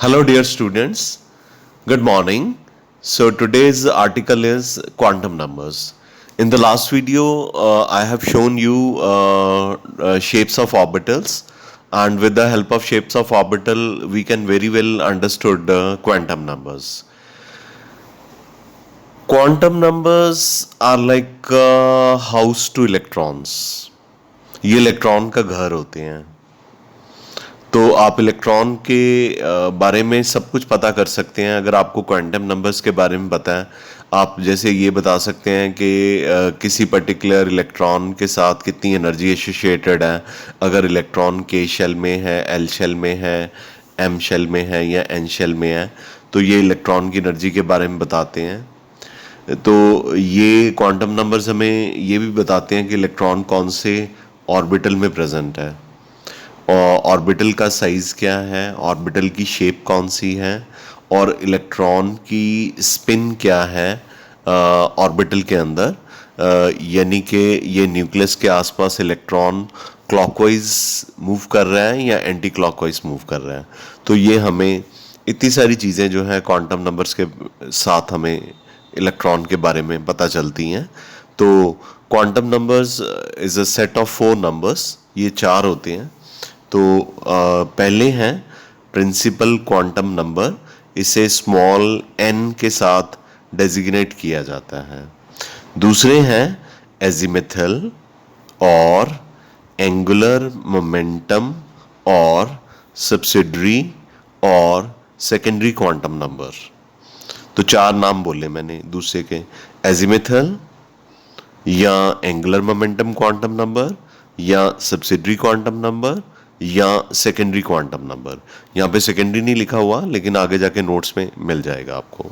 Hello, dear students. Good morning. So, today's article is quantum numbers. In the last video, I have shown you shapes of orbitals, and with the help of shapes of orbital, we can very well understood quantum numbers. Quantum numbers are like house to electrons. ये electron का घर होते हैं. तो आप electron के बारे में सब कुछ पता कर सकते हैं अगर आपको क्वांटम नंबर्स के बारे में पता है. आप जैसे ये बता सकते हैं कि किसी पर्टिकुलर इलेक्ट्रॉन के साथ कितनी एनर्जी एसोसिएटेड है. अगर इलेक्ट्रॉन के शेल में है, एल शेल में है, एम शेल में है या एन शेल में है, तो ये इलेक्ट्रॉन की एनर्जी के बारे में बताते हैं. तो ये क्वांटम नंबर्स हमें ये भी बताते हैं कि इलेक्ट्रॉन कौन से ऑर्बिटल में प्रेजेंट है, ऑर्बिटल का साइज़ क्या है, ऑर्बिटल की शेप कौन सी है, और इलेक्ट्रॉन की स्पिन क्या है ऑर्बिटल के अंदर. यानी कि ये न्यूक्लियस के आसपास इलेक्ट्रॉन क्लॉकवाइज मूव कर रहा है या एंटी क्लॉकवाइज मूव कर रहा है. तो ये हमें इतनी सारी चीज़ें जो हैं क्वांटम नंबर्स के साथ हमें इलेक्ट्रॉन के बारे में पता चलती हैं. तो quantum numbers is a set of 4 numbers. ये 4 होते हैं. तो पहले हैं प्रिंसिपल क्वांटम नंबर. इसे स्मॉल n के साथ डेजिग्नेट किया जाता है. दूसरे हैं एजीमेथल और एंगुलर मोमेंटम और सब्सिडरी और सेकेंडरी क्वांटम नंबर. तो 4 नाम बोले मैंने दूसरे के. एजीमेथल या एंगुलर मोमेंटम क्वांटम नंबर या सब्सिडरी क्वांटम नंबर या सेकेंडरी क्वांटम नंबर. यहाँ पे सेकेंडरी नहीं लिखा हुआ, लेकिन आगे जाके नोट्स में मिल जाएगा आपको.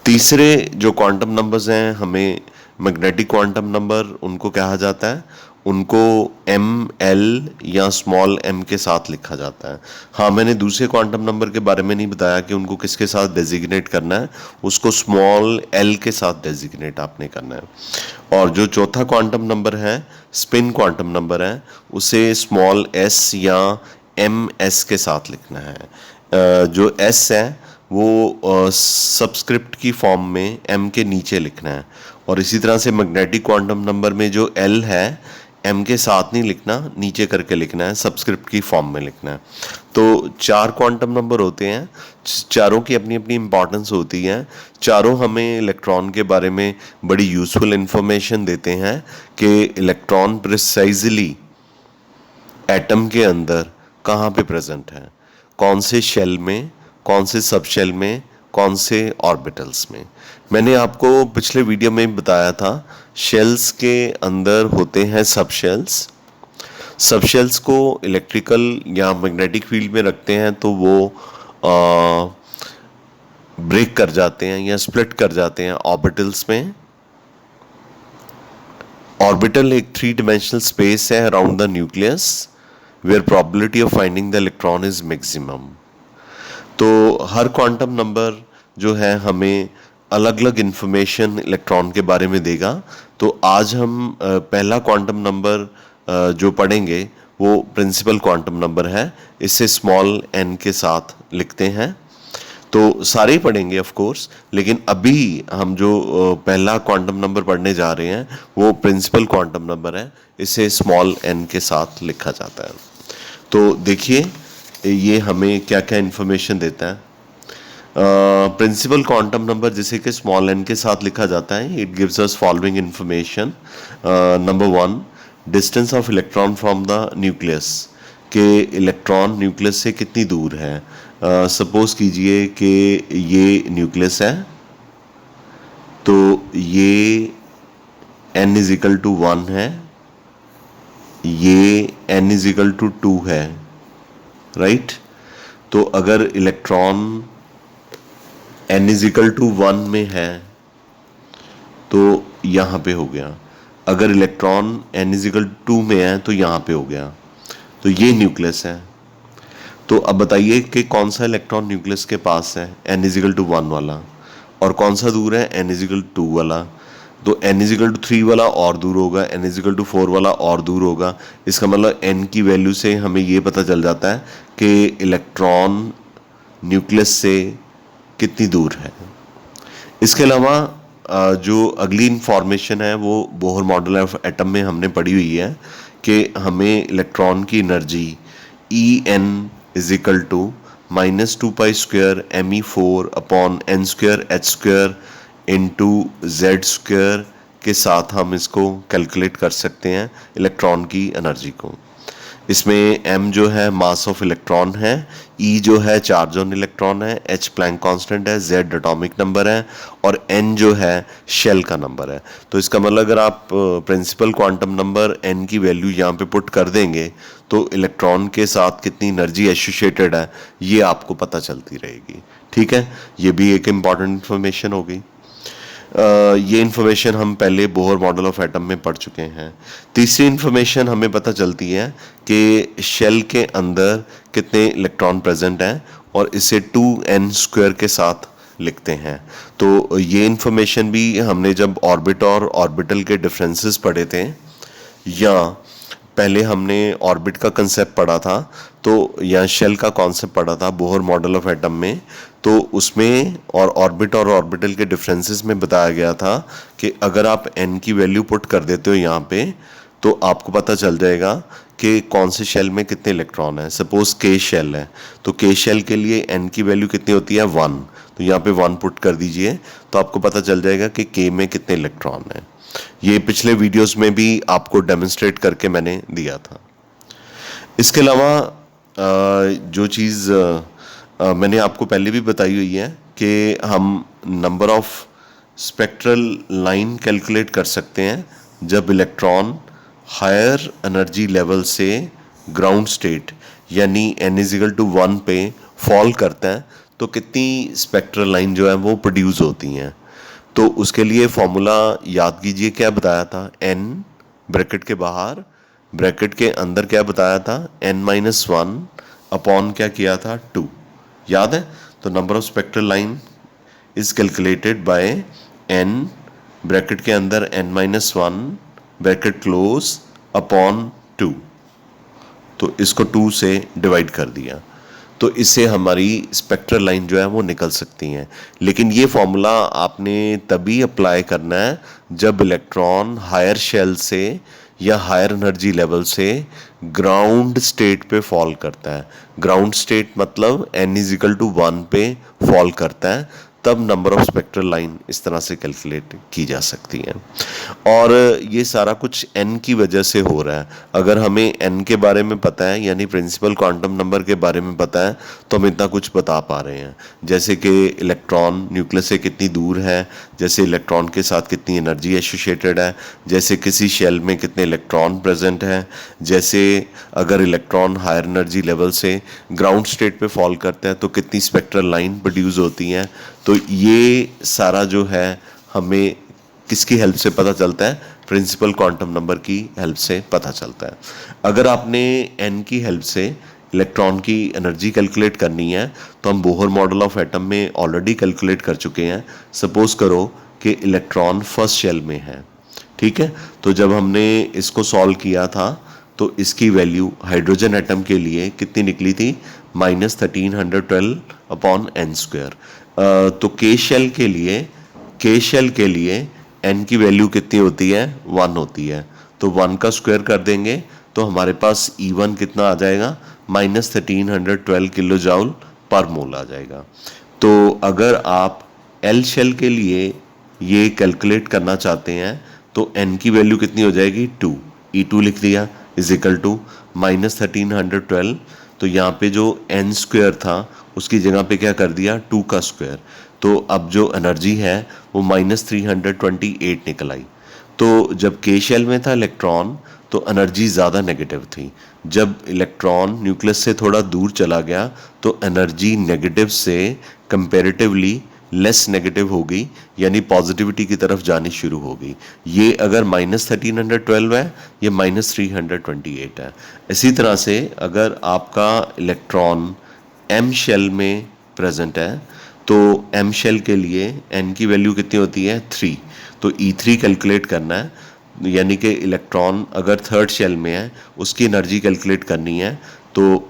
तीसरे जो क्वांटम नंबर्स हैं, हमें मैग्नेटिक क्वांटम नंबर उनको कहा जाता है. उनको एम एल या स्मॉल एम के साथ लिखा जाता है. हाँ, मैंने दूसरे क्वांटम नंबर के बारे में नहीं बताया कि उनको किसके साथ डेजिग्नेट करना है. उसको स्मॉल एल के साथ डेजिग्नेट आपने करना है. और जो चौथा क्वांटम नंबर है, स्पिन क्वांटम नंबर है, उसे स्मॉल एस या एम एस के साथ लिखना है. जो एस है वो सबस्क्रिप्ट की फॉर्म में एम के नीचे लिखना है. और इसी तरह से मैग्नेटिक क्वांटम नंबर में जो एल है, एम के साथ नहीं लिखना, नीचे करके लिखना है, सबस्क्रिप्ट की फॉर्म में लिखना है. तो 4 क्वांटम नंबर होते हैं. चारों की अपनी अपनी इंपॉर्टेंस होती है. चारों हमें इलेक्ट्रॉन के बारे में बड़ी यूज़फुल इंफॉर्मेशन देते हैं कि इलेक्ट्रॉन प्रिसाइजली एटम के अंदर कहाँ पे प्रेजेंट है, कौन से शेल में, कौन से सब शेल में, कौन से ऑर्बिटल्स में. मैंने आपको पिछले वीडियो में बताया था, शेल्स के अंदर होते हैं सब शेल्स. सब शेल्स को इलेक्ट्रिकल या मैग्नेटिक फील्ड में रखते हैं तो वो ब्रेक कर जाते हैं या स्प्लिट कर जाते हैं ऑर्बिटल्स में. ऑर्बिटल एक 3 डायमेंशनल स्पेस है around the nucleus where probability of finding the electron is maximum. तो हर क्वांटम नंबर जो है हमें अलग अलग इंफॉर्मेशन इलेक्ट्रॉन के बारे में देगा. तो आज हम पहला क्वांटम नंबर जो पढ़ेंगे वो प्रिंसिपल क्वांटम नंबर है. इसे स्मॉल एन के साथ लिखते हैं. तो सारे ही पढ़ेंगे ऑफ कोर्स, लेकिन अभी हम जो पहला क्वांटम नंबर पढ़ने जा रहे हैं वो प्रिंसिपल क्वांटम नंबर है. इसे स्मॉल एन के साथ लिखा जाता है. तो देखिए ये हमें क्या क्या इन्फॉर्मेशन देता है. प्रिंसिपल क्वांटम नंबर जिसे कि स्मॉल एन के साथ लिखा जाता है, it gives us following information. Number 1, distance of electron from the nucleus. कि इलेक्ट्रॉन न्यूक्लियस से कितनी दूर है. सपोज कीजिए कि ये न्यूक्लियस है, तो ये n इज इक्वल टू 1 है, ये n इज इक्वल टू 2 है, राइट. तो अगर electron n is equal to 1 में है तो यहाँ पे हो गया. अगर electron n is equal to 2 में है तो यहाँ पे हो गया. तो ये न्यूक्लियस है. तो अब बताइए कि कौन सा इलेक्ट्रॉन न्यूक्लियस के पास है, n इज इक्वल टू 1 वाला, और कौन सा दूर है, n इज इक्वल टू 2 वाला. तो n इज इक्वल टू 3 वाला और दूर होगा, n इज इक्वल टू 4 वाला और दूर होगा. इसका मतलब n की वैल्यू से हमें ये पता चल जाता है कि इलेक्ट्रॉन न्यूक्लियस से कितनी दूर है। इसके अलावा जो अगली इंफॉर्मेशन है वो बोहर मॉडल ऑफ एटम में हमने पढ़ी हुई है कि हमें इलेक्ट्रॉन की energy E N is equal to -2π² me4/n²h² into z² के साथ हम इसको कैलकुलेट कर सकते हैं इलेक्ट्रॉन की एनर्जी को। इसमें m जो है मास ऑफ इलेक्ट्रॉन है, e जो है चार्ज ऑन इलेक्ट्रॉन है, h प्लैंक कांस्टेंट है, z एटॉमिक नंबर है और n जो है शेल का नंबर है। तो इसका मतलब अगर आप प्रिंसिपल क्वांटम नंबर n की वैल्यू यहाँ पे पुट कर देंगे तो इलेक्ट्रॉन के साथ कितनी एनर्जी एसोसिएटेड है ये आपको पता चलती रहेगी। ठीक है, ये भी एक इम्पॉर्टेंट इन्फॉर्मेशन हो गई। ये इन्फॉर्मेशन हम पहले बोहर मॉडल ऑफ एटम में पढ़ चुके हैं। तीसरी इन्फॉर्मेशन हमें पता चलती है कि शेल के अंदर कितने इलेक्ट्रॉन प्रेजेंट हैं और इसे 2n² के साथ लिखते हैं। तो ये इन्फॉर्मेशन भी हमने जब ऑर्बिट और ऑर्बिटल के डिफरेंसेस पढ़े थे या पहले हमने ऑर्बिट का कंसेप्ट पढ़ा था तो या शेल का कॉन्सेप्ट पढ़ा था बोहर मॉडल ऑफ एटम में, तो उसमें और ऑर्बिट और ऑर्बिटल के डिफरेंसेस में बताया गया था कि अगर आप n की वैल्यू पुट कर देते हो यहाँ पे तो आपको पता चल जाएगा कि कौन से शेल में कितने इलेक्ट्रॉन हैं। सपोज k शेल है तो k शेल के लिए n की वैल्यू कितनी होती है 1, तो यहाँ पे 1 पुट कर दीजिए तो आपको पता चल जाएगा कि k में कितने इलेक्ट्रॉन हैं। ये पिछले वीडियोस में भी आपको डेमोन्स्ट्रेट करके मैंने दिया था। इसके अलावा जो चीज़ मैंने आपको पहले भी बताई हुई है कि हम number of spectral line calculate कर सकते हैं जब इलेक्ट्रॉन हायर एनर्जी लेवल से ग्राउंड स्टेट यानी n=1 पे फॉल करता है तो कितनी स्पेक्ट्रल लाइन जो है वो प्रोड्यूस होती हैं। तो उसके लिए फॉर्मूला याद कीजिए, क्या बताया था, n ब्रैकेट के बाहर ब्रैकेट के अंदर क्या बताया था, n-1 अपॉन क्या किया था 2, याद है। तो number of spectral line is calculated by n bracket के अंदर n-1 ब्रैकेट क्लोज अपॉन 2, तो इसको 2 से डिवाइड कर दिया तो इससे हमारी स्पेक्ट्रल लाइन जो है वो निकल सकती हैं। लेकिन ये फॉर्मूला आपने तभी अप्लाई करना है जब इलेक्ट्रॉन हायर शेल से या हायर एनर्जी लेवल से ग्राउंड स्टेट पे फॉल करता है। ग्राउंड स्टेट मतलब n=1 पे फॉल करता है, तब नंबर ऑफ स्पेक्ट्रल लाइन इस तरह से कैलकुलेट की जा सकती है। और ये सारा कुछ n की वजह से हो रहा है। अगर हमें n के बारे में पता है यानी प्रिंसिपल क्वांटम नंबर के बारे में पता है तो हम इतना कुछ बता पा रहे हैं, जैसे कि इलेक्ट्रॉन न्यूक्लियस से कितनी दूर है, जैसे इलेक्ट्रॉन के साथ कितनी एनर्जी एसोसिएटेड है, जैसे किसी शेल में कितने इलेक्ट्रॉन प्रेजेंट हैं, जैसे अगर इलेक्ट्रॉन हायर एनर्जी लेवल से ग्राउंड स्टेट पे फॉल करता है तो कितनी स्पेक्ट्रल लाइन प्रोड्यूस होती हैं। तो ये सारा जो है हमें किसकी हेल्प से पता चलता है, प्रिंसिपल क्वांटम नंबर की हेल्प से पता चलता है। अगर आपने n की हेल्प से इलेक्ट्रॉन की एनर्जी कैलकुलेट करनी है तो हम बोहर मॉडल ऑफ एटम में ऑलरेडी कैलकुलेट कर चुके हैं। सपोज करो कि इलेक्ट्रॉन फर्स्ट शेल में है, ठीक है, तो जब हमने इसको सॉल्व किया था तो इसकी वैल्यू हाइड्रोजन एटम के लिए कितनी निकली थी, -1312/n²। तो के शेल के लिए n की वैल्यू कितनी होती है, 1 होती है, तो 1 का स्क्वायर कर देंगे तो हमारे पास E1 कितना आ जाएगा, -1312 किलो जूल पर मोल आ जाएगा। तो अगर आप L शेल के लिए ये कैलकुलेट करना चाहते हैं तो n की वैल्यू कितनी हो जाएगी, 2, E2 लिख दिया -1312। तो यहाँ पे जो n² था उसकी जगह पे क्या कर दिया, 2 का स्क्वायर, तो अब जो एनर्जी है वो -328 निकल आई। तो जब के शेल में था इलेक्ट्रॉन तो एनर्जी ज़्यादा नेगेटिव थी, जब इलेक्ट्रॉन न्यूक्लियस से थोड़ा दूर चला गया तो एनर्जी नेगेटिव से कंपैरेटिवली लेस नेगेटिव हो गई, यानी पॉजिटिविटी की तरफ जानी शुरू हो गई। ये अगर -1312 है, ये -328 है। इसी तरह से अगर आपका इलेक्ट्रॉन m शेल में प्रेजेंट है तो m शेल के लिए n की वैल्यू कितनी होती है, 3, तो E3 कैलकुलेट करना है, यानी कि इलेक्ट्रॉन अगर थर्ड शेल में है उसकी एनर्जी कैलकुलेट करनी है तो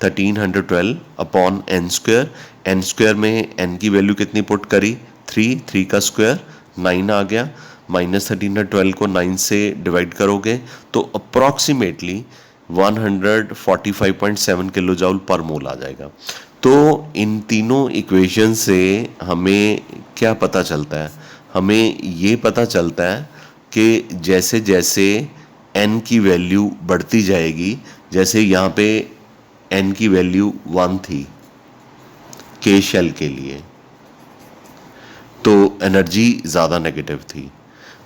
1312 upon n square. N square में एन की वैल्यू कितनी पुट करी, 3 का स्क्वायर 9 आ गया, माइनस 1312 को 9 से डिवाइड करोगे तो अप्रॉक्सीमेटली 145.7 किलो जूल पर मोल आ जाएगा। तो इन तीनों इक्वेशन से हमें क्या पता चलता है, हमें ये पता चलता है कि जैसे जैसे n की वैल्यू बढ़ती जाएगी, जैसे यहाँ पे n की वैल्यू 1 थी के शेल के लिए, तो एनर्जी ज़्यादा नेगेटिव थी,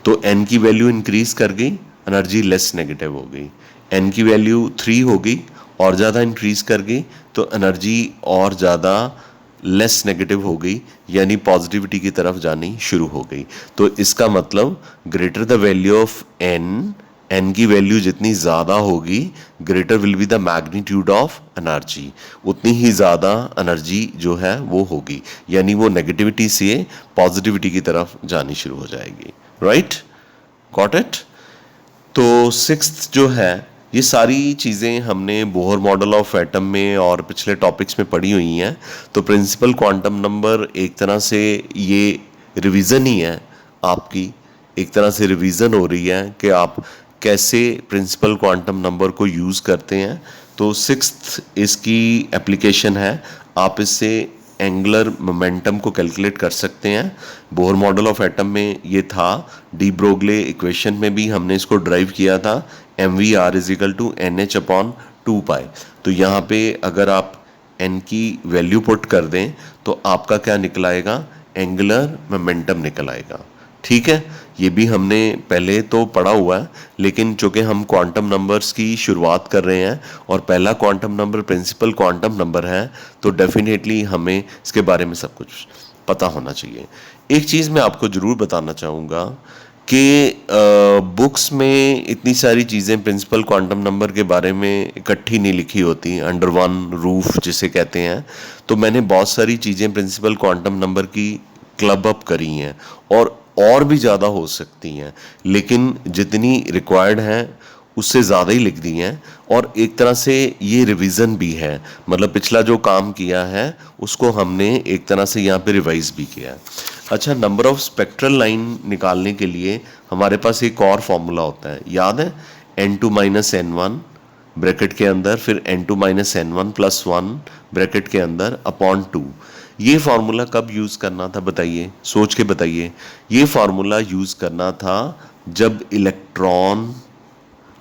तो n की वैल्यू इंक्रीज कर गई, एनर्जी लेस नेगेटिव हो गई। n की वैल्यू 3 होगी और ज़्यादा इंक्रीज कर गई तो एनर्जी और ज़्यादा लेस नेगेटिव हो गई, यानी पॉजिटिविटी की तरफ जानी शुरू हो गई। तो इसका मतलब greater the value of n की वैल्यू जितनी ज़्यादा होगी, greater will be the magnitude of energy, उतनी ही ज़्यादा एनर्जी जो है वो होगी, यानी वो नेगेटिविटी से पॉजिटिविटी की तरफ जानी शुरू हो जाएगी। Right, got it. तो सिक्स्थ जो है, ये सारी चीज़ें हमने बोहर मॉडल ऑफ एटम में और पिछले टॉपिक्स में पढ़ी हुई हैं। तो प्रिंसिपल क्वांटम नंबर एक तरह से ये रिवीजन ही है आपकी, एक तरह से रिवीजन हो रही है कि आप कैसे प्रिंसिपल क्वांटम नंबर को यूज़ करते हैं। तो सिक्स्थ इसकी एप्लीकेशन है, आप इससे एंगुलर मोमेंटम को कैलकुलेट कर सकते हैं। बोहर मॉडल ऑफ एटम में ये था, डी ब्रोगले इक्वेशन में भी हमने इसको ड्राइव किया था, mvr is equal to NH upon 2 pi. तो यहाँ पे अगर आप n की वैल्यू पुट कर दें तो आपका क्या निकल आएगा, एंगुलर मोमेंटम निकल आएगा। ठीक है, ये भी हमने पहले तो पढ़ा हुआ है, लेकिन चूंकि हम क्वांटम नंबर्स की शुरुआत कर रहे हैं और पहला quantum number principal quantum number है, तो डेफिनेटली हमें इसके बारे में सब कुछ पता होना चाहिए। एक चीज़ मैं आपको ज़रूर बताना चाहूँगा कि बुक्स में इतनी सारी चीज़ें प्रिंसिपल क्वांटम नंबर के बारे में इकट्ठी नहीं लिखी होती, अंडर वन रूफ जिसे कहते हैं। तो मैंने बहुत सारी चीज़ें प्रिंसिपल क्वांटम नंबर की क्लब अप करी हैं और भी ज़्यादा हो सकती हैं, लेकिन जितनी रिक्वायर्ड हैं उससे ज़्यादा ही लिख दी हैं। और एक तरह से ये रिवीजन भी है, मतलब पिछला जो काम किया है उसको हमने एक तरह से यहाँ पे रिवाइज भी किया है। अच्छा, नंबर ऑफ स्पेक्ट्रल लाइन निकालने के लिए हमारे पास एक और फॉर्मूला होता है, याद है, n2 माइनस n1 ब्रैकेट के अंदर, फिर n2 minus n1 plus 1 bracket के अंदर अपॉन 2। ये फार्मूला कब यूज़ करना था बताइए, सोच के बताइए। ये फार्मूला यूज़ करना था जब इलेक्ट्रॉन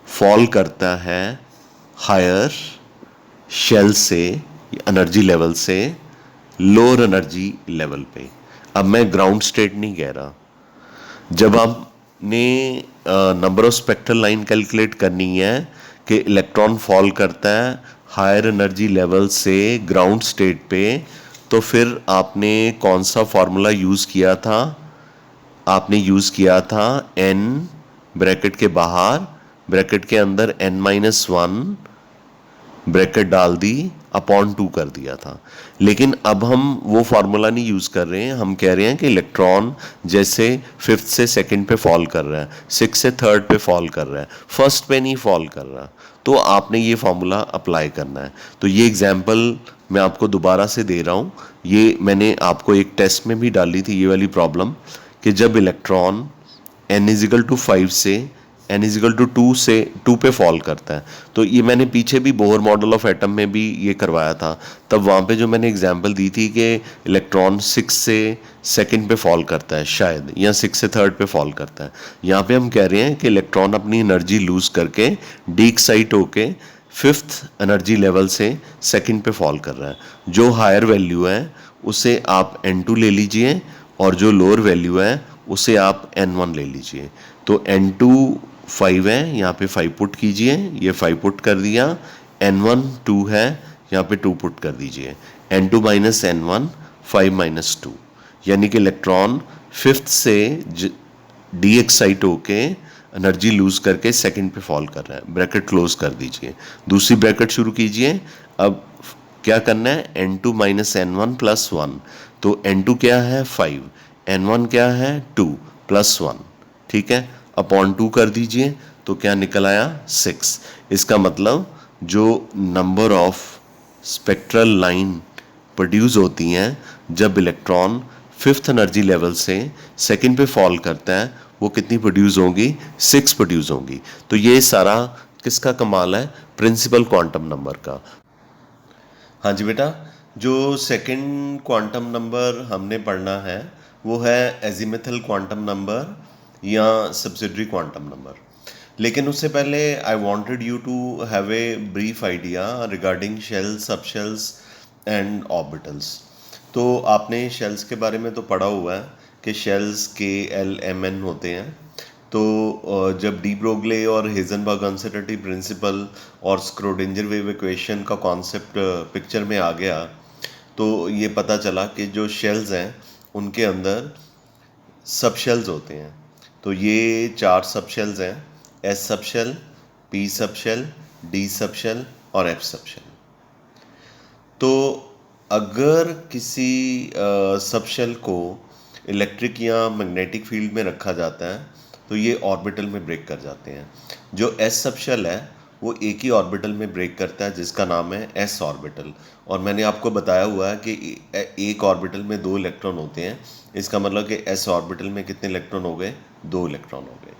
फॉल करता है हायर शेल से, एनर्जी लेवल से लोअर एनर्जी लेवल पे। अब मैं ग्राउंड स्टेट नहीं कह रहा, जब आपने number of spectral line calculate करनी है कि इलेक्ट्रॉन फॉल करता है हायर एनर्जी लेवल से ग्राउंड स्टेट पे, तो फिर आपने कौन सा फॉर्मूला यूज़ किया था, आपने यूज़ किया था n ब्रैकेट के बाहर, ब्रैकेट के अंदर n माइनस 1 ब्रैकेट डाल दी, अपॉन 2 कर दिया था। लेकिन अब हम वो फार्मूला नहीं यूज़ कर रहे हैं, हम कह रहे हैं कि इलेक्ट्रॉन जैसे 5th से 2nd पे फॉल कर रहा है, 6th से 3rd पे फॉल कर रहा है, 1st पे नहीं फॉल कर रहा, तो आपने ये फार्मूला अप्लाई करना है। तो ये एग्जाम्पल मैं आपको दोबारा से दे रहा हूँ, ये मैंने आपको एक टेस्ट में भी डाली थी ये वाली प्रॉब्लम, कि जब इलेक्ट्रॉन n इजिकल टू 5 से n इजिकल टू 2 से 2 पे फॉल करता है। तो ये मैंने पीछे भी बोहर मॉडल ऑफ एटम में भी ये करवाया था, तब वहाँ पे जो मैंने एग्जांपल दी थी कि इलेक्ट्रॉन 6 से 2nd पे फॉल करता है शायद, या 6 से 3rd पे फॉल करता है। यहाँ पे हम कह रहे हैं कि इलेक्ट्रॉन अपनी एनर्जी लूज करके डी एक्साइट होके 5th एनर्जी लेवल से 2nd पे फॉल कर रहा है। जो हायर वैल्यू है उसे आप n2 ले लीजिए और जो लोअर वैल्यू है उसे आप n1 ले लीजिए। तो n2 5 है, यहाँ पे 5 पुट कीजिए, ये 5 पुट कर दिया, n1 2 है, यहाँ पे 2 पुट कर दीजिए, n2 माइनस n1 5 माइनस 2, यानी कि इलेक्ट्रॉन 5th से डी एक्साइट होके एनर्जी लूज करके 2nd पे फॉल कर रहा है। ब्रैकेट क्लोज कर दीजिए, दूसरी ब्रैकेट शुरू कीजिए। अब क्या करना है, n2 माइनस n1 प्लस 1, तो n2 क्या है 5, n1 क्या है 2 प्लस 1, ठीक है, अपॉन 2 कर दीजिए, तो क्या निकल आया 6। इसका मतलब जो number of spectral line produce होती हैं जब इलेक्ट्रॉन फिफ्थ एनर्जी लेवल से सेकंड पे फॉल करता है, वो कितनी प्रोड्यूस होंगी? 6 प्रोड्यूस होंगी। तो ये सारा किसका कमाल है? प्रिंसिपल क्वांटम नंबर का। हाँ जी बेटा, जो सेकंड क्वांटम नंबर हमने पढ़ना है वो है एजीमुथल क्वांटम नंबर या सब्सिडरी क्वांटम नंबर। लेकिन उससे पहले I wanted you to have a brief idea regarding shells, subshells and orbitals. तो आपने शेल्स के बारे में तो पढ़ा हुआ है कि शेल्स KLMN होते हैं। तो जब डी ब्रोगले और हेजनबर्ग अनसर्टेनिटी प्रिंसिपल और स्क्रोडिंजर वेव इक्वेशन का कॉन्सेप्ट पिक्चर में आ गया, तो ये पता चला कि जो शेल्स हैं उनके अंदर सब शेल्स होते हैं। तो ये 4 सब शेल्स हैं: S sub shell, P sub shell, D sub shell और F सब शेल। तो अगर किसी सब शेल को इलेक्ट्रिक या मैग्नेटिक फील्ड में रखा जाता है तो ये ऑर्बिटल में ब्रेक कर जाते हैं। जो S सब शेल है वो एक ही ऑर्बिटल में ब्रेक करता है जिसका नाम है S ऑर्बिटल। और मैंने आपको बताया हुआ है कि एक ऑर्बिटल में 2 इलेक्ट्रॉन होते हैं। इसका मतलब कि S ऑर्बिटल में कितने इलेक्ट्रॉन हो गए? 2 इलेक्ट्रॉन हो गए।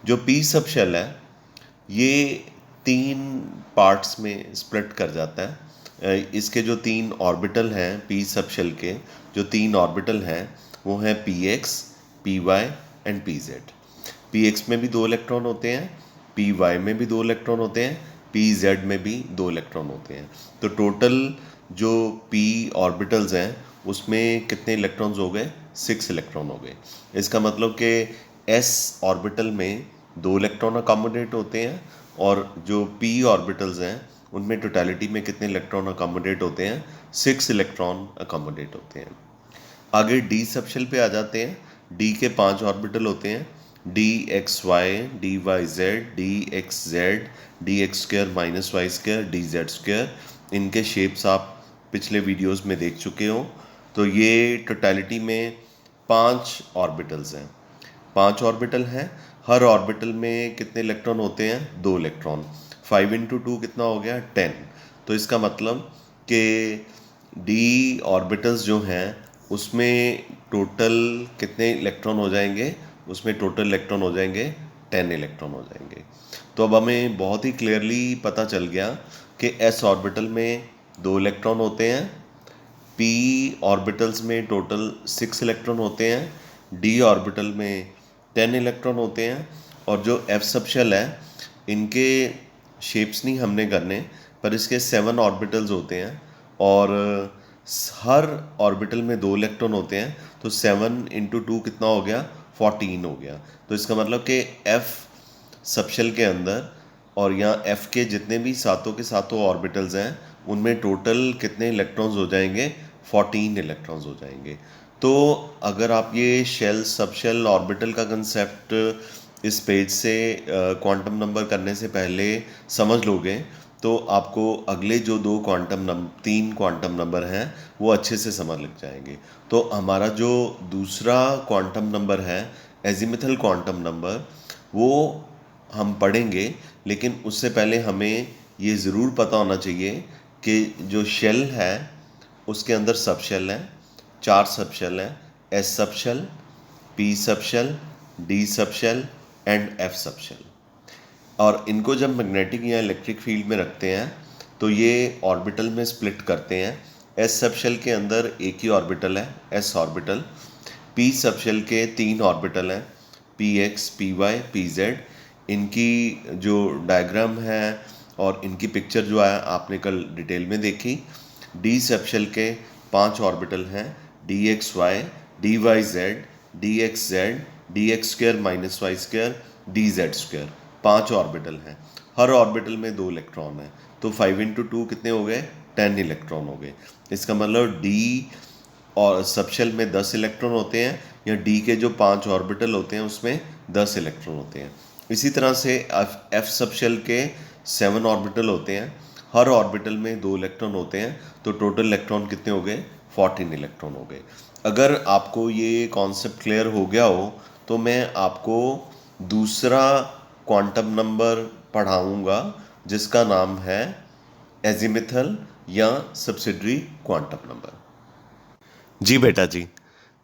जो P सब शेल है ये 3 पार्ट्स में स्प्लिट कर जाता है। इसके जो 3 ऑर्बिटल हैं P सब शेल के, जो 3 ऑर्बिटल हैं वो हैं PX, PY and PZ। PX में भी 2 इलेक्ट्रॉन होते हैं, PY में भी 2 इलेक्ट्रॉन होते हैं, PZ में भी 2 इलेक्ट्रॉन होते हैं। तो टोटल जो P ऑर्बिटल्स हैं उसमें कितने इलेक्ट्रॉन्स हो गए? 6 इलेक्ट्रॉन हो गए। इसका मतलब कि S ऑर्बिटल में 2 इलेक्ट्रॉन अकोमोडेट होते हैं और जो P ऑर्बिटल्स हैं उनमें टोटलिटी में कितने इलेक्ट्रॉन अकोमोडेट होते हैं? 6 इलेक्ट्रॉन अकोमोडेट होते हैं। आगे D सब शेल पे आ जाते हैं। D के 5 ऑर्बिटल होते हैं: DXY, DYZ, DXZ, DX square minus Y square, DZ square. इनके शेप्स आप पिछले वीडियोस में देख चुके हो। तो ये टोटलिटी में 5 ऑर्बिटल्स हैं। 5 ऑर्बिटल हैं, हर ऑर्बिटल में कितने इलेक्ट्रॉन होते हैं? 2 इलेक्ट्रॉन। 5 इंटू 2 कितना हो गया? 10। तो इसका मतलब कि डी ऑर्बिटल्स जो हैं उसमें टोटल कितने इलेक्ट्रॉन हो जाएंगे? उसमें टोटल इलेक्ट्रॉन हो जाएंगे 10 इलेक्ट्रॉन हो जाएंगे। तो अब हमें बहुत ही क्लियरली पता चल गया कि एस ऑर्बिटल में 2 इलेक्ट्रॉन होते हैं, पी ऑर्बिटल्स में टोटल 6 इलेक्ट्रॉन होते हैं, डी ऑर्बिटल में 10 इलेक्ट्रॉन होते हैं। और जो एफ सब शेल है इनके शेप्स नहीं हमने करने, पर इसके 7 ऑर्बिटल्स होते हैं और हर ऑर्बिटल में 2 इलेक्ट्रॉन होते हैं। तो 7 इंटू 2 कितना हो गया? 14 हो गया। तो इसका मतलब कि एफ सब शेल के अंदर और यहाँ एफ के जितने भी सातों के सातों ऑर्बिटल्स हैं उनमें टोटल कितने इलेक्ट्रॉन्स हो जाएंगे? 14 इलेक्ट्रॉन्स हो जाएंगे। तो अगर आप ये शेल सब शेल ऑर्बिटल का कंसेप्ट इस पेज से क्वांटम नंबर करने से पहले समझ लोगे तो आपको अगले जो 3 क्वांटम नंबर हैं वो अच्छे से समझ लग जाएंगे। तो हमारा जो दूसरा क्वांटम नंबर है एजीमुथल क्वांटम नंबर, वो हम पढ़ेंगे। लेकिन उससे पहले हमें ये ज़रूर पता होना चाहिए कि जो शेल है उसके अंदर सब शेल हैं, 4 सब शेल हैं: S sub shell, P sub shell, D sub shell and F sub shell. और इनको जब मैग्नेटिक या इलेक्ट्रिक फील्ड में रखते हैं तो ये ऑर्बिटल में स्प्लिट करते हैं। एस सब शेल के अंदर एक ही ऑर्बिटल है, S orbital. P sub shell के 3 ऑर्बिटल हैं, P X, P Y, P Z. इनकी जो डायग्राम है और इनकी पिक्चर जो है आपने कल डिटेल में देखी। डी सब शेल के 5 ऑर्बिटल हैं: D X Y, D Y Z, D X Z, D X square minus Y square, D Z square. 5 orbital हैं, हर ऑर्बिटल में 2 इलेक्ट्रॉन हैं। तो 5 इंटू 2 कितने हो गए? 10 इलेक्ट्रॉन हो गए। इसका मतलब डी और सब शेल में 10 इलेक्ट्रॉन होते हैं या डी के जो 5 ऑर्बिटल होते हैं उसमें 10 इलेक्ट्रॉन होते हैं। इसी तरह से एफ सब शेल के 7 ऑर्बिटल होते हैं, हर ऑर्बिटल में 2 इलेक्ट्रॉन होते हैं। तो टोटल इलेक्ट्रॉन कितने हो गए? 14 इलेक्ट्रॉन हो गए। अगर आपको ये कॉन्सेप्ट क्लियर हो गया हो तो मैं आपको दूसरा क्वांटम नंबर पढ़ाऊंगा जिसका नाम है एजीमुथल या सब्सिडरी क्वांटम नंबर। जी बेटा जी,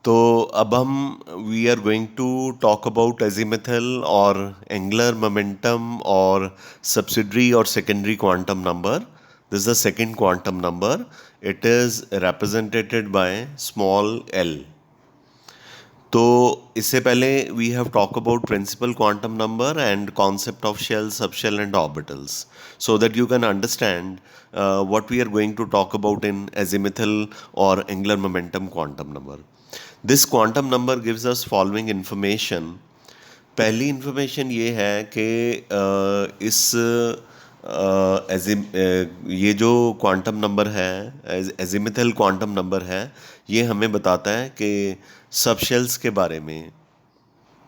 तो अब हम we are going to talk about azimuthal और एंगुलर मोमेंटम और सब्सिडरी और secondary quantum number. This is the second quantum number. It is represented by small L. तो इससे पहले we have talk about principal quantum number and concept of shell, subshell and orbitals, so that you can understand what we are going to talk about in azimuthal or angular momentum quantum number. This quantum number gives us following information. पहली information ये है कि ये जो quantum number है, azimuthal quantum number है, ये हमें बताता है कि सबशेल्स के बारे में।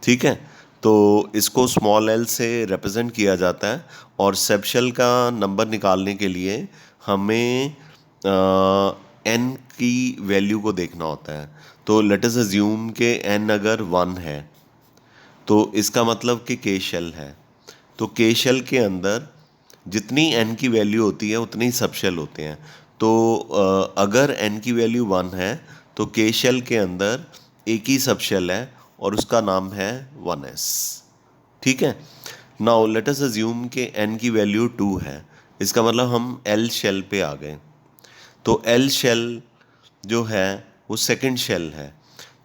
ठीक है, तो इसको स्मॉल एल से रिप्रेजेंट किया जाता है और सबशेल का नंबर निकालने के लिए हमें एन की वैल्यू को देखना होता है। तो लेट अस अज्यूम कि एन अगर 1 है तो इसका मतलब कि के शेल है। तो के शेल के अंदर जितनी एन की वैल्यू होती है उतने ही सबशेल होते हैं। तो अगर एन की वैल्यू 1 है तो के शेल के अंदर एक ही सबशेल है और उसका नाम है 1s। ठीक है, नाउ लेट अस अज्यूम कि एन की वैल्यू 2 है। इसका मतलब हम एल शेल पे आ गए। तो एल शेल जो है वो सेकंड शेल है,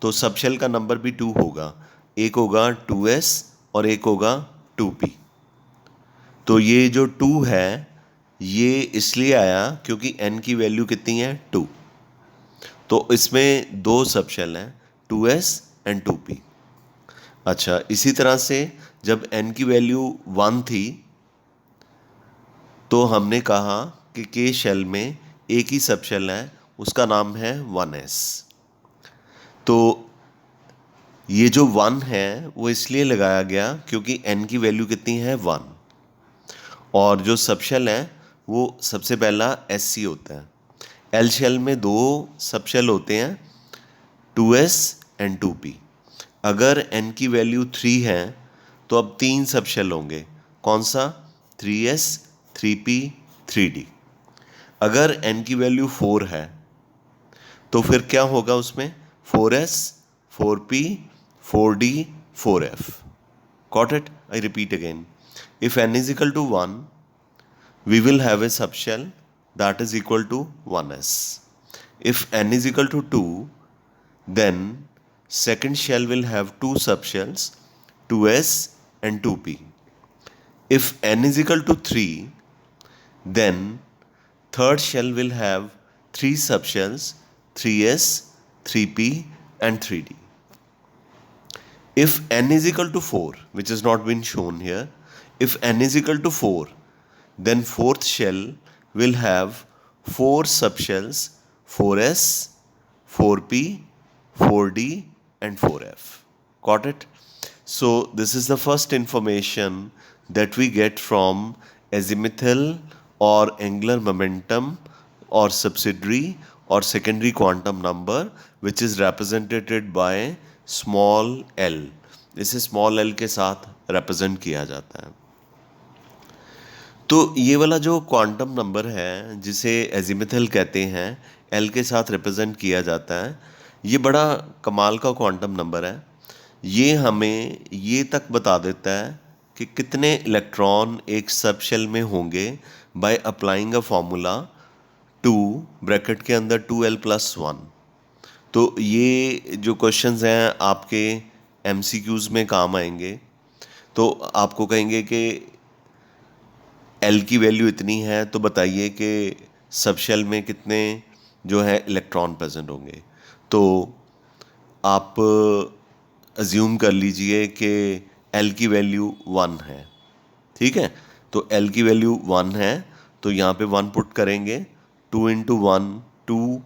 तो सबशेल का नंबर भी 2 होगा। एक होगा 2s और एक होगा 2p। तो ये जो 2 है ये इसलिए आया क्योंकि n की वैल्यू कितनी है 2। तो इसमें दो सबशेल हैं 2s एंड 2p। अच्छा, इसी तरह से जब n की वैल्यू 1 थी तो हमने कहा कि के शेल में एक ही सबशेल है, उसका नाम है 1s। तो ये जो 1 है वो इसलिए लगाया गया क्योंकि n की वैल्यू कितनी है 1, और जो सबशेल है वो सबसे पहला SC होता है। एल शेल में दो सबशेल होते हैं 2s एंड 2p। अगर n की वैल्यू 3 है तो अब 3 सबशेल होंगे। कौन सा? 3s, 3p, 3d। अगर n की वैल्यू 4 है तो फिर क्या होगा उसमें? 4s, 4p, 4d, 4f। Got it? I repeat again. If n is equal to 1, we will have a subshell that is equal to 1s. If n is equal to 2, then second shell will have two subshells 2s and 2p. If n is equal to 3, then third shell will have three subshells 3s, 3p and 3d. If n is equal to 4, which has not been shown here, if n is equal to 4, then fourth shell will have four subshells 4s, 4p, 4d and 4f. Got it? So this is the first information that we get from azimuthal or angular momentum or subsidiary or secondary quantum number, which is represented by small l. इसे small l के साथ represent किया जाता है। तो ये वाला जो क्वांटम नंबर है जिसे एजिमुथल कहते हैं, एल के साथ रिप्रेजेंट किया जाता है, ये बड़ा कमाल का क्वांटम नंबर है। ये हमें ये तक बता देता है कि कितने इलेक्ट्रॉन एक सबशेल में होंगे by applying a formula 2 bracket के अंदर 2l+1। तो ये जो क्वेश्चंस हैं आपके MCQs में काम आएंगे। तो आपको कहेंगे कि एल की वैल्यू इतनी है तो बताइए कि सबशेल में कितने जो है इलेक्ट्रॉन प्रेजेंट होंगे। तो आप अज्यूम कर लीजिए कि एल की वैल्यू 1 है। ठीक है, तो एल की वैल्यू 1 है तो यहाँ पे 1 पुट करेंगे। 2 × 1 2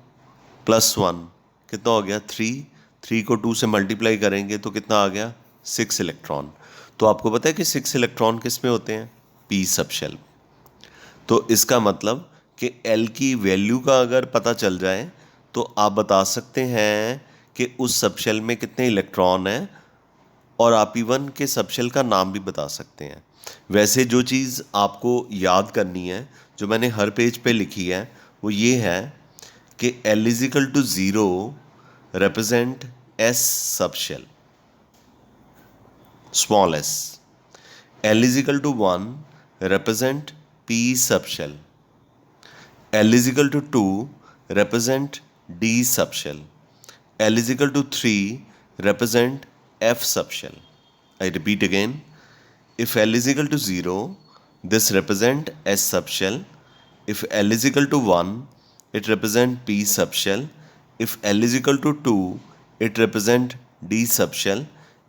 + 1 कितना हो गया? 3। 3 को 2 से मल्टीप्लाई करेंगे तो कितना आ गया? 6 इलेक्ट्रॉन। तो आपको पता है कि 6 इलेक्ट्रॉन किस में होते हैं? P subshell. तो इसका मतलब कि एल की वैल्यू का अगर पता चल जाए तो आप बता सकते हैं कि उस सबशेल में कितने इलेक्ट्रॉन हैं, और आप इवन के सबशेल का नाम भी बता सकते हैं। वैसे जो चीज़ आपको याद करनी है, जो मैंने हर पेज पे लिखी है, वो ये है कि L is equal to 0 represent S subshell, small s. L is equal to 1 represent P subshell. L is equal to 2 represent D subshell. L is equal to 3 represent F subshell. I repeat again. If L is equal to 0, this represent S subshell. If L is equal to 1, it represent P subshell. If L is equal to 2, it represent D subshell.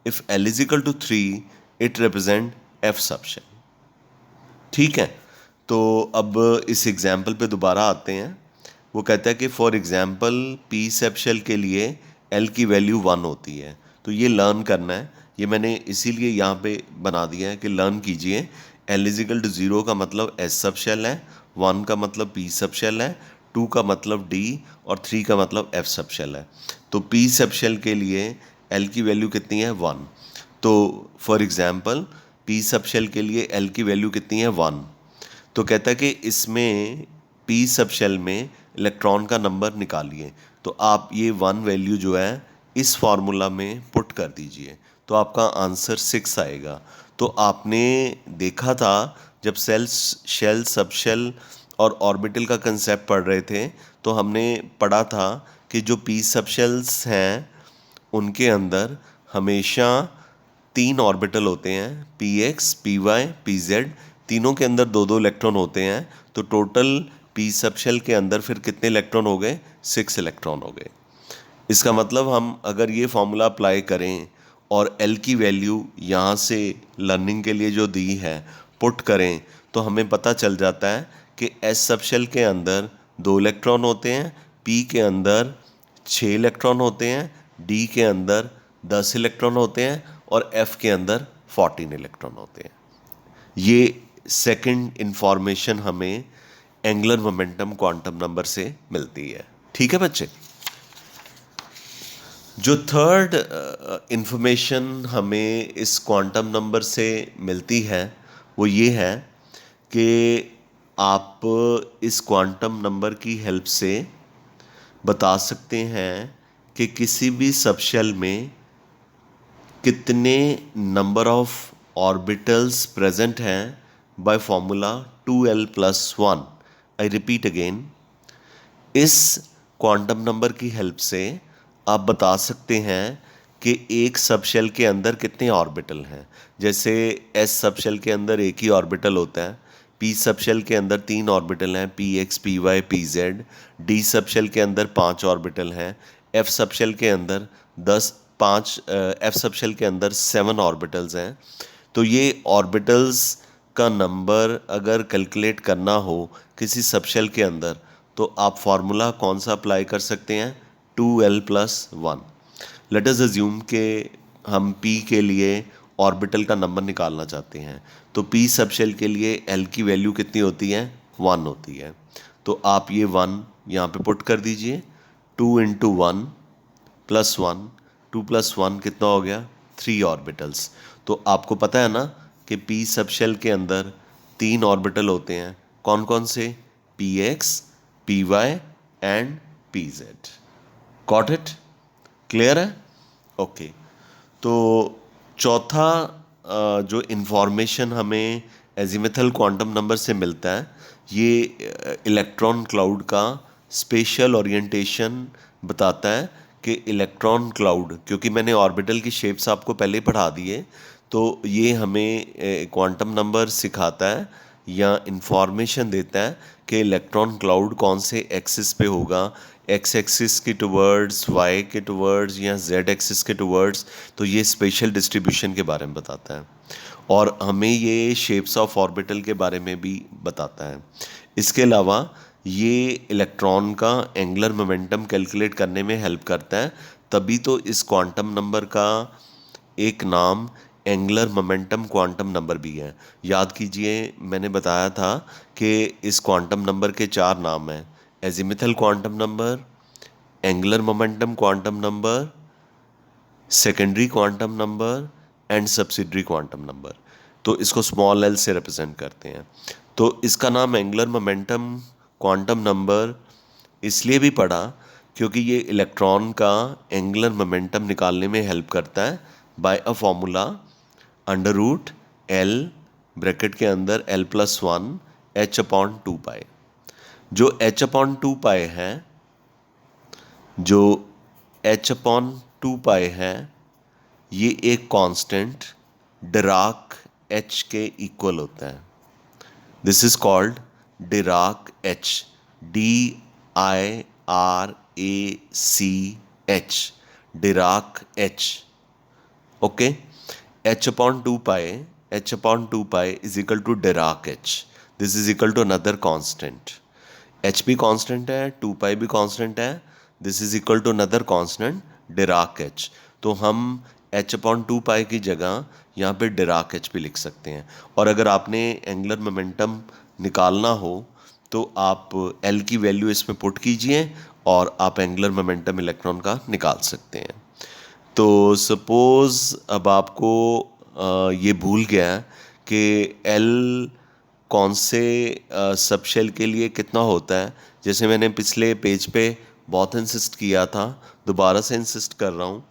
If L is equal to 3, it represent F subshell. ठीक है, तो अब इस example पे दोबारा आते हैं. वो कहता है कि फॉर एग्जाम्पल पी सबशेल के लिए एल की वैल्यू 1 होती है. तो ये लर्न करना है. ये मैंने इसीलिए यहाँ पे बना दिया है कि लर्न कीजिए. एल इज इक्वल टू 0 का मतलब एस सबशेल है, 1 का मतलब पी सबशेल है, 2 का मतलब डी और 3 का मतलब एफ सबशेल है. तो पी सबशेल के लिए एल की वैल्यू कितनी है? 1. तो फॉर एग्जाम्पल पी सबशेल के लिए एल की वैल्यू कितनी है? 1. तो कहता है कि इसमें पी सबशेल में इलेक्ट्रॉन का नंबर निकालिए. तो आप ये 1 वैल्यू जो है इस फार्मूला में पुट कर दीजिए, तो आपका आंसर 6 आएगा. तो आपने देखा था जब शेल सबशेल और ऑर्बिटल का कंसेप्ट पढ़ रहे थे, तो हमने पढ़ा था कि जो पी सबशेल्स हैं उनके अंदर हमेशा 3 ऑर्बिटल होते हैं, P X, P Y, P Z. तीनों के अंदर 2-2 इलेक्ट्रॉन होते हैं. तो टोटल पी सबशेल के अंदर फिर कितने इलेक्ट्रॉन हो गए? 6 इलेक्ट्रॉन हो गए. इसका मतलब हम अगर ये फॉर्मूला अप्लाई करें और एल की वैल्यू यहाँ से लर्निंग के लिए जो दी है पुट करें, तो हमें पता चल जाता है कि एस सबशेल के अंदर 2 इलेक्ट्रॉन होते हैं, पी के अंदर 6 इलेक्ट्रॉन होते हैं, डी के अंदर 10 इलेक्ट्रॉन होते हैं और एफ के अंदर 14 इलेक्ट्रॉन होते हैं. ये सेकंड इंफॉर्मेशन हमें एंगुलर मोमेंटम क्वांटम नंबर से मिलती है. ठीक है बच्चे. जो थर्ड इंफॉर्मेशन हमें इस क्वांटम नंबर से मिलती है वो ये है कि आप इस क्वांटम नंबर की हेल्प से बता सकते हैं कि किसी भी सबशेल में कितने नंबर ऑफ ऑर्बिटल्स प्रेजेंट हैं by formula 2l+1. I repeat again. इस क्वांटम नंबर की हेल्प से आप बता सकते हैं कि एक सबशेल के अंदर कितने ऑर्बिटल हैं. जैसे एस सबशेल के अंदर एक ही ऑर्बिटल होता है, पी सबशेल के अंदर 3 ऑर्बिटल हैं, P X, P Y, P Z. D subshell के अंदर 5 ऑर्बिटल हैं. एफ सबशेल के अंदर 7 ऑर्बिटल्स हैं. तो ये ऑर्बिटल्स का नंबर अगर कैलकुलेट करना हो किसी सबशेल के अंदर, तो आप फार्मूला कौन सा अप्लाई कर सकते हैं? 2l+1. लेट अस अज्यूम कि हम p के लिए ऑर्बिटल का नंबर निकालना चाहते हैं. तो p सबशेल के लिए l की वैल्यू कितनी होती है? 1 होती है. तो आप ये 1 यहाँ पे पुट कर दीजिए. 2 × 1 + 1, 2 + 1 कितना हो गया? 3 ऑर्बिटल्स. तो आपको पता है ना कि p सबशेल के अंदर 3 ऑर्बिटल होते हैं. कौन कौन से? px, py and pz. Got it? Clear है? ओके. तो चौथा जो इन्फॉर्मेशन हमें एजीमुथल क्वांटम नंबर से मिलता है, ये इलेक्ट्रॉन क्लाउड का स्पेशल ओरिएंटेशन बताता है कि इलेक्ट्रॉन क्लाउड, क्योंकि मैंने ऑर्बिटल की शेप्स आपको पहले ही पढ़ा दिए, तो ये हमें क्वांटम नंबर सिखाता है या इंफॉर्मेशन देता है कि इलेक्ट्रॉन क्लाउड कौन से एक्सिस पे होगा, एक्स एक्सिस के टुवर्ड्स, वाई के टुवर्ड्स या जेड एक्सिस के टुवर्ड्स. तो ये स्पेशल डिस्ट्रीब्यूशन के बारे में बताता है और हमें ये शेप्स ऑफ ऑर्बिटल के बारे में भी बताता है. इसके अलावा ये इलेक्ट्रॉन का एंगुलर मोमेंटम कैलकुलेट करने में हेल्प करता है. तभी तो इस क्वांटम नंबर का एक नाम एंगुलर मोमेंटम क्वांटम नंबर भी है. याद कीजिए मैंने बताया था कि इस क्वांटम नंबर के 4 नाम हैं: azimuthal quantum number, angular momentum quantum number, secondary quantum number and subsidiary quantum number. तो इसको स्मॉल एल से रिप्रेजेंट करते हैं. तो इसका नाम एंगुलर मोमेंटम क्वांटम नंबर इसलिए भी पढ़ा क्योंकि ये इलेक्ट्रॉन का एंगुलर मोमेंटम निकालने में हेल्प करता है by a formula under root L bracket के अंदर l+1 h/2 जो h/2 है, जो h/2 है, ये एक कांस्टेंट डिराक एच के इक्वल होता है। This is called Dirac H, DIRAC Dirac H. Okay, h/2 is equal to Dirac H. This is equal to another constant. h भी कांस्टेंट है, 2 भी कांस्टेंट है, this is equal to another constant Dirac H. तो हम h/2 की जगह यहाँ पे डिराक एच भी लिख सकते हैं। और अगर आपने एंगुलर मोमेंटम निकालना हो तो आप L की वैल्यू इसमें पुट कीजिए और आप एंगुलर मोमेंटम इलेक्ट्रॉन का निकाल सकते हैं। तो सपोज़ अब आपको ये भूल गया कि L कौन से सब शेल के लिए कितना होता है। जैसे मैंने पिछले पेज पे बहुत इंसिस्ट किया था, दोबारा से इंसिस्ट कर रहा हूँ।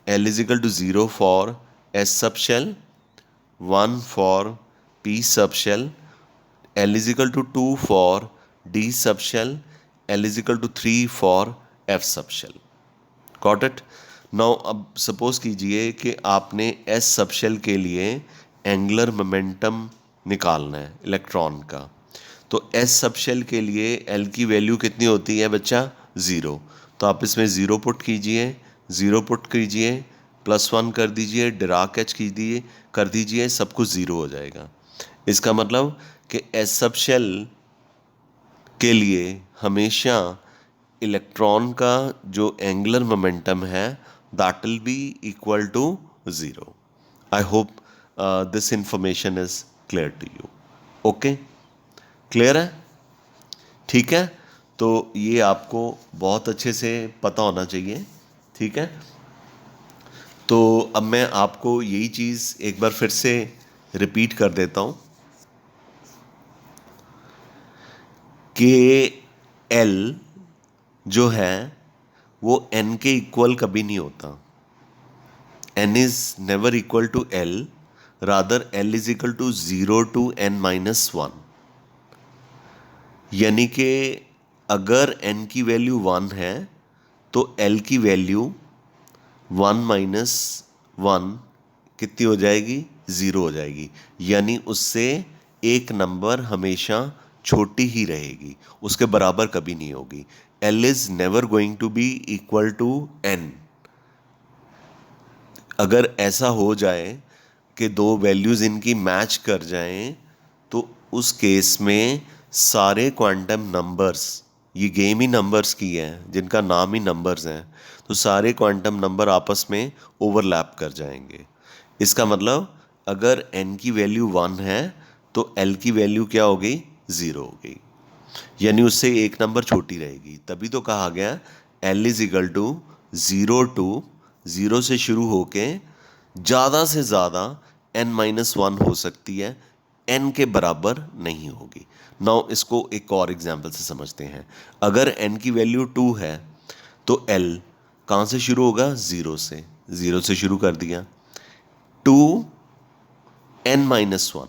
L is equal to 0 for S sub shell, 1 for P sub shell, L is equal to 2 for D sub shell, L is equal to 3 for F sub shell. Got it? Now अब suppose कीजिए कि आपने S subshell के लिए angular momentum निकालना है electron का। तो एस सबशेल के लिए एल की वैल्यू कितनी होती है बच्चा? 0। तो आप इसमें 0 पुट कीजिए, 0 पुट कीजिए, +1 कर दीजिए, डिराक एच कीजिए, कर दीजिए, सब कुछ 0 हो जाएगा। इसका मतलब कि एस सबशेल के लिए हमेशा इलेक्ट्रॉन का जो एंगुलर मोमेंटम है that will be equal to 0. I hope this information is clear to you. Okay? Clear है? ठीक है, तो ये आपको बहुत अच्छे से पता होना चाहिए। ठीक है, तो अब मैं आपको यही चीज़ एक बार फिर से रिपीट कर देता हूँ कि L जो है वो n के इक्वल कभी नहीं होता। n is never equal to L, rather L is equal to 0 to n-1। यानी कि अगर n की वैल्यू 1 है तो L की वैल्यू 1-1 कितनी हो जाएगी? 0 हो जाएगी। यानी उससे एक नंबर हमेशा छोटी ही रहेगी, उसके बराबर कभी नहीं होगी। L is never going to be equal to n। अगर ऐसा हो जाए कि दो वैल्यूज इनकी मैच कर जाएं तो उस केस में सारे क्वांटम नंबर्स, ये गेम ही नंबर्स की है जिनका नाम ही नंबर्स हैं, तो सारे क्वांटम नंबर आपस में ओवरलैप कर जाएंगे। इसका मतलब अगर n की वैल्यू 1 है तो L की वैल्यू क्या हो गई? 0 हो गई, यानी उससे एक नंबर छोटी रहेगी। तभी तो कहा गया L इज इक्वल टू 0 से शुरू होके ज़्यादा से ज़्यादा n-1 हो सकती है, n के बराबर नहीं होगी। नाउ इसको एक और एग्जांपल से समझते हैं। अगर n की वैल्यू 2 है तो L कहाँ से शुरू होगा? 0 से शुरू कर दिया। 2 n-1,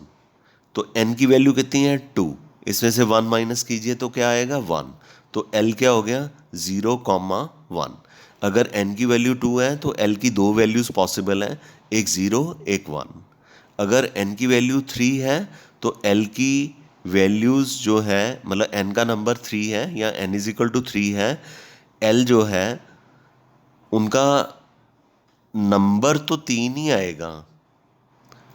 तो n की वैल्यू कितनी है? 2। इसमें से 1 माइनस कीजिए तो क्या आएगा? 1। तो L क्या हो गया? 0,1। अगर n की वैल्यू 2 है तो L की दो वैल्यूज पॉसिबल हैं, एक 0 एक 1। अगर n की वैल्यू 3 है तो L की वैल्यूज जो है, मतलब n का नंबर 3 है या n इज इक्वल टू 3 है, L जो है उनका नंबर तो 3 ही आएगा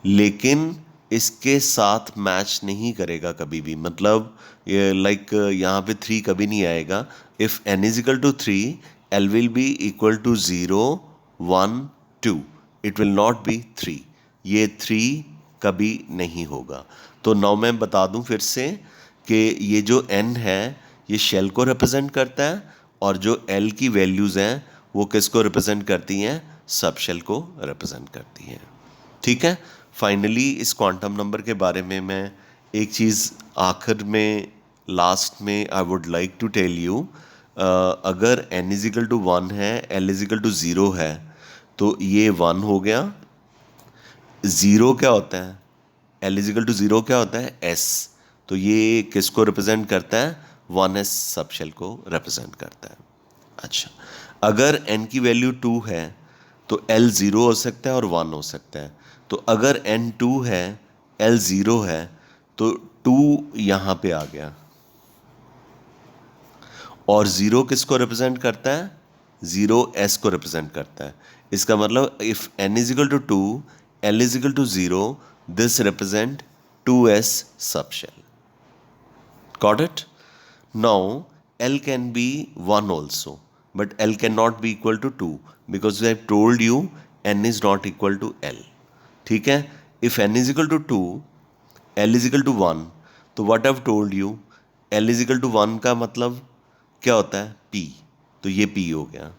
लेकिन इसके साथ मैच नहीं करेगा कभी भी। मतलब ये लाइक यहाँ पे 3 कभी नहीं आएगा। If n is equal to 3, L will be equal to 0, 1, 2, it will not be 3। ये 3 कभी नहीं होगा। तो नाउ मैं बता दूं फिर से कि ये जो n है ये शेल को रिप्रेजेंट करता है और जो L की वैल्यूज़ हैं वो किसको रिप्रेजेंट करती हैं? सब शेल को रिप्रेजेंट करती हैं। ठीक है, फाइनली इस क्वांटम नंबर के बारे में मैं एक चीज़ आखिर में लास्ट में I would like to tell you अगर n इज इक्वल टू 1 है, l इज इक्वल टू 0 है, तो ये 1 हो गया। 0 क्या होता है? l इज इक्वल टू 0 क्या होता है? s। तो ये किसको रिप्रेजेंट करता है? 1s सबशेल को रिप्रेजेंट करता है। अच्छा, अगर n की वैल्यू 2 है तो l 0 हो सकता है और 1 हो सकता है। तो अगर n 2 है, l 0 है, तो 2 यहाँ पे आ गया। और 0 किसको रिप्रेजेंट करता है? 0 s को रिप्रेजेंट करता है। इसका मतलब if n is equal to 2, l is equal to 0, this represent 2s subshell. Got it? Now L can be 1 also, but L cannot be equal to 2 because I have told you n is not equal to L. ठीक है? If n is equal to 2, L is equal to 1, तो what I've told you, L is equal to 1 का मतलब क्या होता है? P. तो ये P हो गया।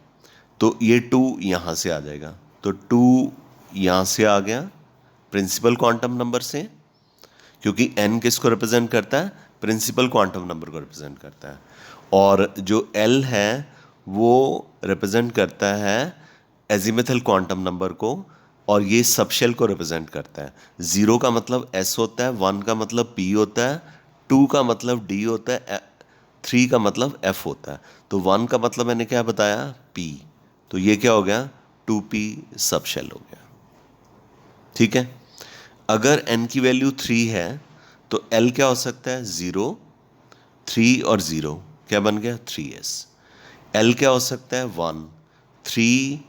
तो ये 2 यहाँ से आ जाएगा। तो 2 यहाँ से आ गया प्रिंसिपल क्वांटम नंबर से, क्योंकि n किसको रिप्रेजेंट करता है? प्रिंसिपल क्वांटम नंबर को रिप्रेजेंट करता है। और जो l है वो रिप्रेजेंट करता है एजीमुथल क्वांटम नंबर को, और ये सबशेल को रिप्रेजेंट करता है। 0 का मतलब s होता है, 1 का मतलब p होता है, 2 का मतलब d होता है, 3 का मतलब f होता है। तो 1 का मतलब मैंने क्या बताया? p। तो ये क्या हो गया? 2p सबशेल हो गया। ठीक है? अगर n की वैल्यू 3 है तो l क्या हो सकता है? 0, 3 और 0 क्या बन गया? 3s। l क्या हो सकता है? 1, 3,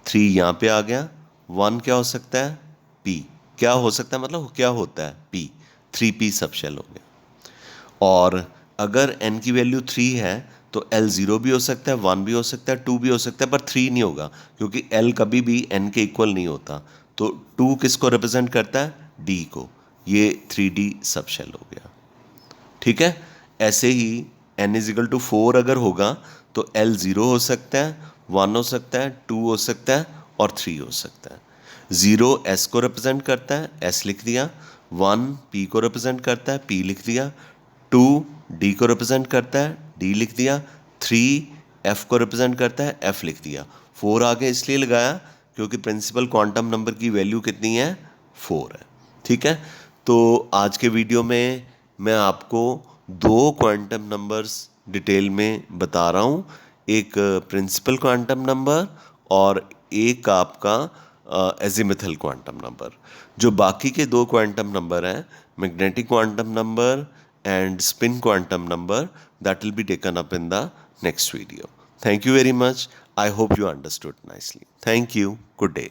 3 यहाँ पे आ गया। 1 क्या हो सकता है? p। क्या हो सकता है मतलब क्या होता है? p। 3p सबशेल हो गया। और अगर n की वैल्यू 3 है तो l 0 भी हो सकता है, 1 भी हो सकता है, 2 भी हो सकता है, पर 3 नहीं होगा, क्योंकि l कभी भी n के इक्वल नहीं होता। तो 2 किसको रिप्रेजेंट करता है? d को। ये 3d सबशेल हो गया। ठीक है? ऐसे ही n इज इक्वल टू 4 अगर होगा तो l 0 हो सकता है, 1 हो सकता है, 2 हो सकता है और 3 हो सकता है। 0 s को रिप्रेजेंट करता है, s लिख दिया। 1 p को रिप्रेजेंट करता है, p लिख दिया। 2 d को रिप्रेजेंट करता है, d लिख दिया। 3 f को रिप्रेजेंट करता है, f लिख दिया। 4 आगे इसलिए लगाया क्योंकि प्रिंसिपल क्वांटम नंबर की वैल्यू कितनी है? 4 है। ठीक है? तो आज के वीडियो में मैं आपको 2 क्वांटम नंबर्स डिटेल में बता रहा हूँ। एक प्रिंसिपल क्वांटम नंबर और एक आपका एजीमुथल क्वांटम नंबर। जो बाकी के 2 क्वांटम नंबर हैं, magnetic quantum number and spin quantum number, that will be taken up in the next video. Thank you very much. I hope you understood nicely. Thank you. Good day.